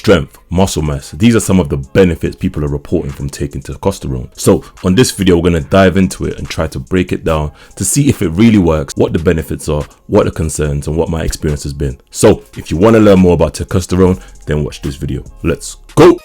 strength, muscle mass. These are some of the benefits people are reporting from taking testosterone. So on this video, we're going to dive into it and try to break it down to see if it really works, what the benefits are, what the concerns, and what my experience has been. So if you want to learn more about testosterone, then watch this video. Let's go.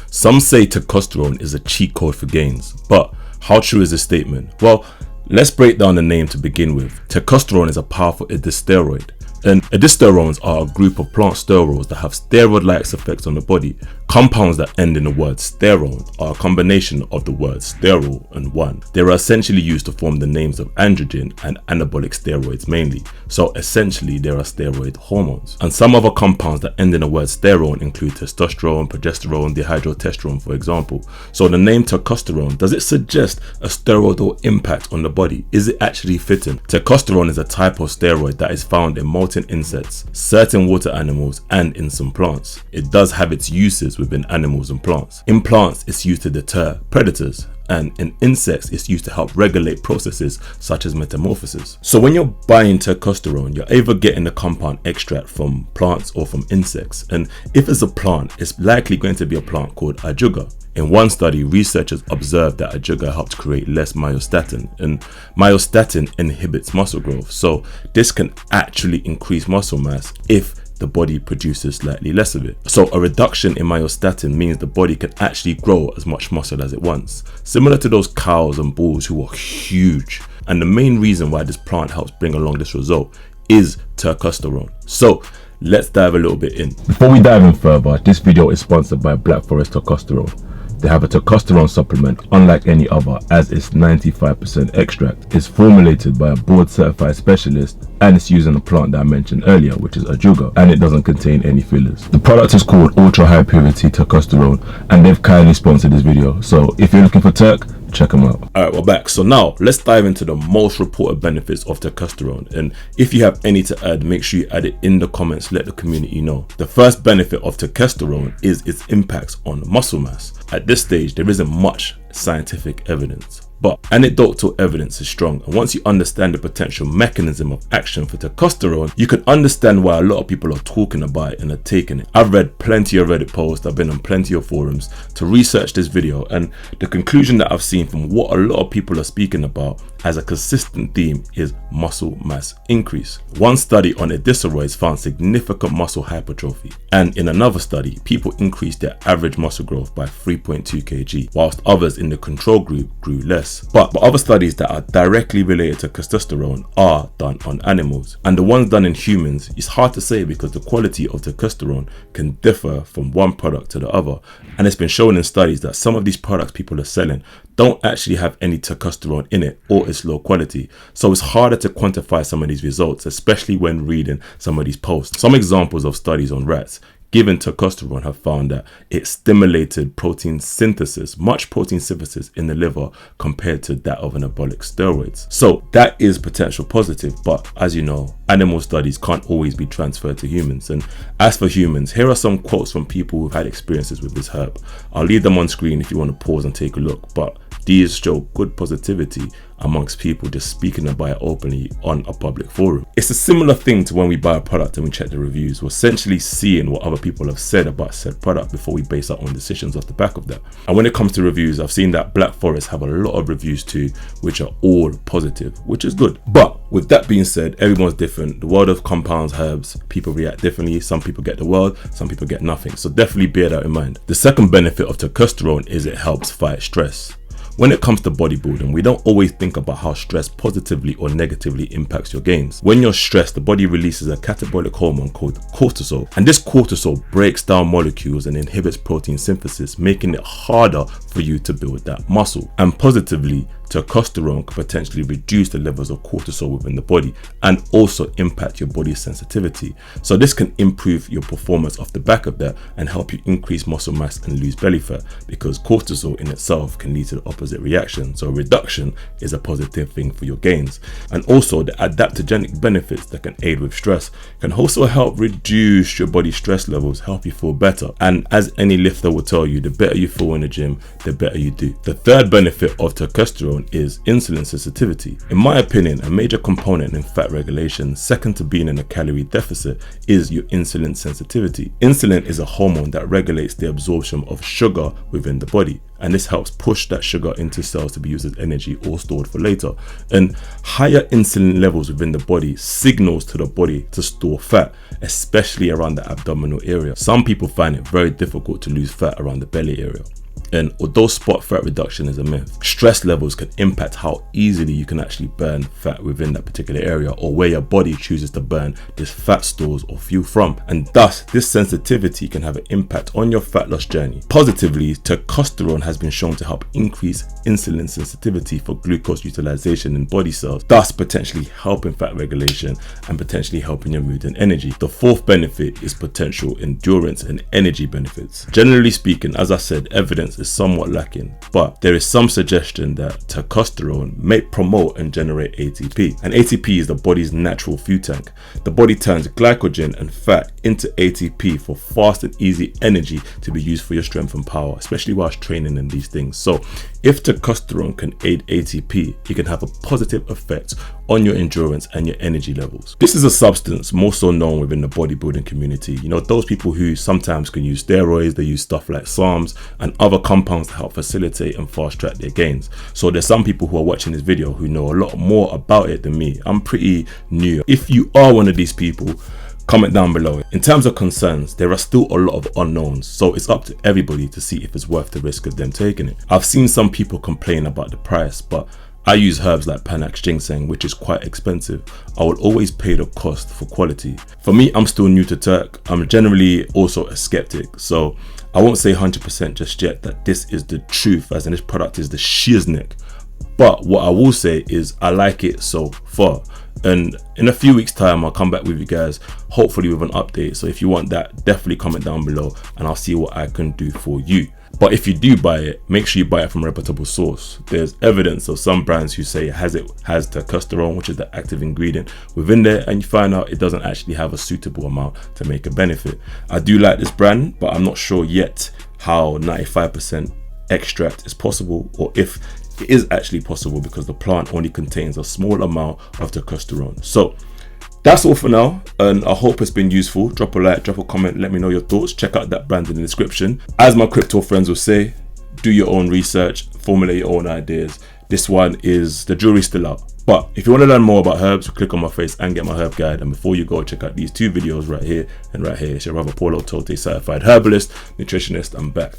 Some say testosterone is a cheat code for gains, but how true is this statement? Well, let's break down the name to begin with. Testosterone is a powerful steroid, and steroids are a group of plant steroids that have steroid-like effects on the body. Compounds that end in the word sterone are a combination of the words sterol and one. They are essentially used to form the names of androgen and anabolic steroids mainly. So essentially they are steroid hormones. And some other compounds that end in the word sterone include testosterone, progesterone, dihydrotestosterone, for example. So the name testosterone, does it suggest a steroidal impact on the body? Is it actually fitting? Testosterone is a type of steroid that is found in molten insects, certain water animals, and in some plants. It does have its uses within animals and plants. In plants, it's used to deter predators, and in insects, it's used to help regulate processes such as metamorphosis. So when you're buying testosterone, you're either getting the compound extract from plants or from insects. And if it's a plant, it's likely going to be a plant called ajuga. In one study, researchers observed that ajuga helped create less myostatin, and myostatin inhibits muscle growth. So this can actually increase muscle mass if the body produces slightly less of it. So a reduction in myostatin means the body can actually grow as much muscle as it wants, similar to those cows and bulls who are huge. And the main reason why this plant helps bring along this result is testosterone. So let's dive a little bit in. Before we dive in further, this video is sponsored by Black Forest Turkesterone. They have a testosterone supplement unlike any other, as it's 95% extract. It's formulated by a board certified specialist, and it's using a plant that I mentioned earlier, which is ajuga, and it doesn't contain any fillers. The product is called ultra high purity testosterone, and they've kindly sponsored this video. So if you're looking for Turk, check them out. Alright, we're back. So now let's dive into the most reported benefits of testosterone. And if you have any to add, make sure you add it in the comments, let the community know. The first benefit of testosterone is its impacts on muscle mass. At this stage, there isn't much scientific evidence, but anecdotal evidence is strong, and once you understand the potential mechanism of action for testosterone, you can understand why a lot of people are talking about it and are taking it. I've read plenty of Reddit posts, I've been on plenty of forums to research this video, and the conclusion that I've seen from what a lot of people are speaking about as a consistent theme is muscle mass increase. One study on steroids found significant muscle hypertrophy, and in another study, people increased their average muscle growth by 3.2 kg, whilst others in the control group grew less. But other studies that are directly related to testosterone are done on animals, and the ones done in humans is hard to say because the quality of testosterone can differ from one product to the other, and it's been shown in studies that some of these products people are selling don't actually have any testosterone in it, or it's low quality. So it's harder to quantify some of these results, especially when reading some of these posts. Some examples of studies on rats given testosterone have found that it stimulated protein synthesis, much protein synthesis in the liver compared to that of anabolic steroids. So that is potential positive, but as you know, animal studies can't always be transferred to humans. And as for humans, here are some quotes from people who've had experiences with this herb. I'll leave them on screen if you want to pause and take a look, but these show good positivity amongst people just speaking about it openly on a public forum. It's a similar thing to when we buy a product and we check the reviews. We're essentially seeing what other people have said about said product before we base our own decisions off the back of that. And when it comes to reviews, I've seen that Black Forest have a lot of reviews too, which are all positive, which is good. But with that being said, everyone's different. The world of compounds, herbs, people react differently. Some people get the world, some people get nothing. So definitely bear that in mind. The second benefit of testosterone is it helps fight stress. When it comes to bodybuilding, we don't always think about how stress positively or negatively impacts your gains. When you're stressed, the body releases a catabolic hormone called cortisol, and this cortisol breaks down molecules and inhibits protein synthesis, making it harder for you to build that muscle. And positively, testosterone can potentially reduce the levels of cortisol within the body and also impact your body's sensitivity. So this can improve your performance off the back of that and help you increase muscle mass and lose belly fat, because cortisol in itself can lead to the opposite opposite reaction. So reduction is a positive thing for your gains. And also the adaptogenic benefits that can aid with stress can also help reduce your body stress levels, help you feel better. And as any lifter will tell you, the better you feel in the gym, the better you do. The third benefit of testosterone is insulin sensitivity. In my opinion, a major component in fat regulation, second to being in a calorie deficit, is your insulin sensitivity. Insulin is a hormone that regulates the absorption of sugar within the body, and this helps push that sugar into cells to be used as energy or stored for later. And higher insulin levels within the body signals to the body to store fat, especially around the abdominal area. Some people find it very difficult to lose fat around the belly area. And although spot fat reduction is a myth, stress levels can impact how easily you can actually burn fat within that particular area, or where your body chooses to burn this fat stores or fuel from. And thus, this sensitivity can have an impact on your fat loss journey. Positively, testosterone has been shown to help increase insulin sensitivity for glucose utilization in body cells, thus potentially helping fat regulation and potentially helping your mood and energy. The fourth benefit is potential endurance and energy benefits. Generally speaking, as I said, evidence is somewhat lacking, but there is some suggestion that testosterone may promote and generate ATP. And ATP is the body's natural fuel tank. The body turns glycogen and fat into ATP for fast and easy energy to be used for your strength and power, especially whilst training in these things. So if testosterone can aid ATP, it can have a positive effect on your endurance and your energy levels. This is a substance more so known within the bodybuilding community. You know, those people who sometimes can use steroids, they use stuff like SARMs and other compounds to help facilitate and fast track their gains. So there's some people who are watching this video who know a lot more about it than me. I'm pretty new. If you are one of these people, comment down below. In terms of concerns, there are still a lot of unknowns, so it's up to everybody to see if it's worth the risk of them taking it. I've seen some people complain about the price, but I use herbs like Panax ginseng, which is quite expensive. I will always pay the cost for quality. For me, I'm still new to Turk. I'm generally also a skeptic, so I won't say 100% just yet that this is the truth, as in this product is the shiznick. But what I will say is I like it so far. And in a few weeks time, I'll come back with you guys, hopefully with an update. So if you want that, definitely comment down below and I'll see what I can do for you. But if you do buy it, make sure you buy it from a reputable source. There's evidence of some brands who say it has testosterone, which is the active ingredient within there, and you find out it doesn't actually have a suitable amount to make a benefit. I do like this brand, but I'm not sure yet how 95% extract is possible, or if it is actually possible, because the plant only contains a small amount of testosterone. So that's all for now, and I hope it's been useful. Drop a like, drop a comment, let me know your thoughts. Check out that brand in the description. As my crypto friends will say, do your own research, formulate your own ideas. This one is, the jury's still out. But if you want to learn more about herbs, click on my face and get my herb guide. And before you go, check out these two videos right here and right here. It's your brother Paulo Tote, certified herbalist, nutritionist. I'm back.